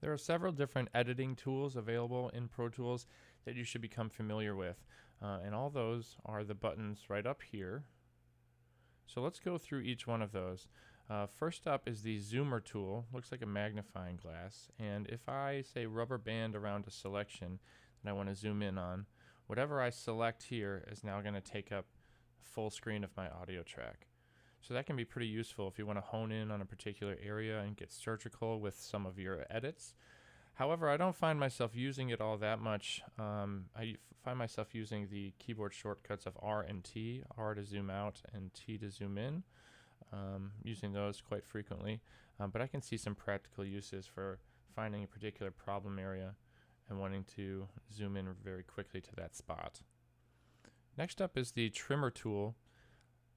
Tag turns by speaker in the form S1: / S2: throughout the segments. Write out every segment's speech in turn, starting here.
S1: There are several different editing tools available in Pro Tools that you should become familiar with, and all those are the buttons right up here. So let's go through each one of those. First up is the zoomer tool. Looks like a magnifying glass, and if I say rubber band around a selection that I want to zoom in on, whatever I select here is now going to take up full screen of my audio track. So that can be pretty useful if you want to hone in on a particular area and get surgical with some of your edits. However, I don't find myself using it all that much. I find myself using the keyboard shortcuts of R and T, R to zoom out and T to zoom in, using those quite frequently. But I can see some practical uses for finding a particular problem area and wanting to zoom in very quickly to that spot. Next up is the trimmer tool.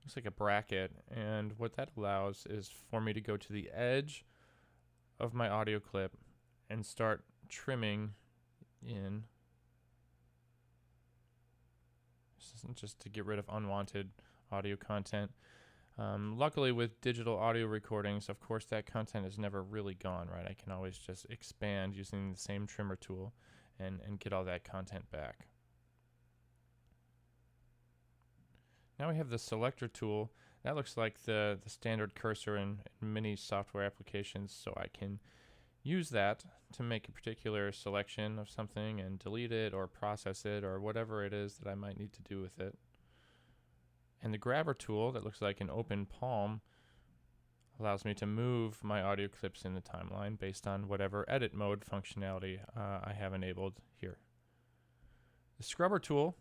S1: Looks like a bracket, and what that allows is for me to go to the edge of my audio clip and start trimming in. This isn't just to get rid of unwanted audio content. Luckily with digital audio recordings, of course, that content is never really gone, right? I can always just expand using the same trimmer tool and get all that content back. Now we have the selector tool. That looks like the standard cursor in many software applications, so I can use that to make a particular selection of something and delete it or process it or whatever it is that I might need to do with it. And the grabber tool, that looks like an open palm, allows me to move my audio clips in the timeline based on whatever edit mode functionality I have enabled here. The scrubber tool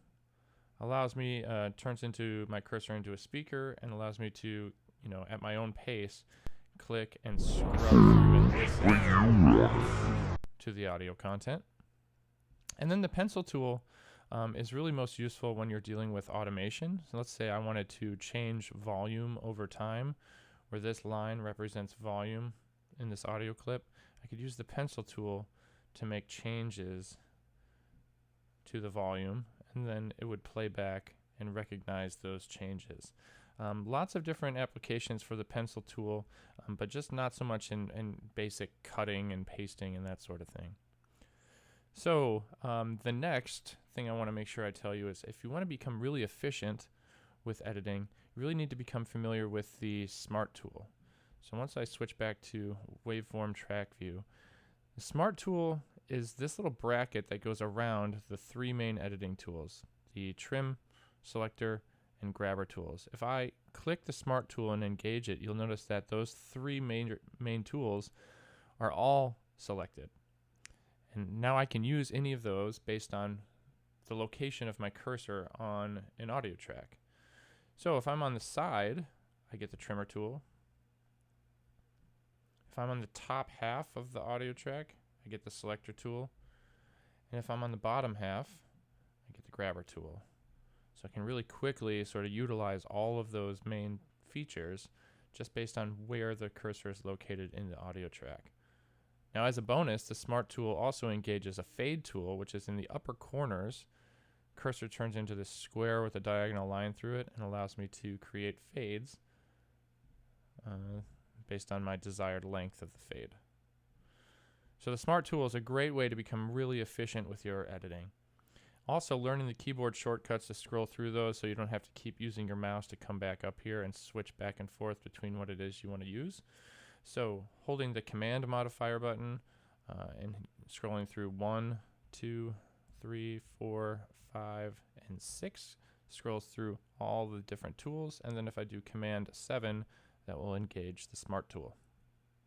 S1: allows me, turns into my cursor into a speaker and allows me to, at my own pace, click and scrub through and listen to the audio content. And then the pencil tool is really most useful when you're dealing with automation. So let's say I wanted to change volume over time, where this line represents volume in this audio clip. I could use the pencil tool to make changes to the volume, and then it would play back and recognize those changes. Lots of different applications for the pencil tool, but just not so much in basic cutting and pasting and that sort of thing. So the next thing I want to make sure I tell you is if you want to become really efficient with editing, you really need to become familiar with the Smart tool. So once I switch back to waveform track view, the Smart tool is this little bracket that goes around the three main editing tools, the trim, selector, and grabber tools. If I click the Smart tool and engage it, you'll notice that those three main tools are all selected. And now I can use any of those based on the location of my cursor on an audio track. So if I'm on the side, I get the trimmer tool. If I'm on the top half of the audio track, I get the selector tool. And if I'm on the bottom half, I get the grabber tool. So I can really quickly sort of utilize all of those main features just based on where the cursor is located in the audio track. Now as a bonus, the Smart tool also engages a fade tool, which is in the upper corners. Cursor turns into this square with a diagonal line through it and allows me to create fades based on my desired length of the fade. So the Smart tool is a great way to become really efficient with your editing. Also, learning the keyboard shortcuts to scroll through those so you don't have to keep using your mouse to come back up here and switch back and forth between what it is you want to use. So holding the command modifier button and scrolling through 1, 2, 3, 4, 5, and 6 scrolls through all the different tools, and then if I do command 7, that will engage the Smart tool.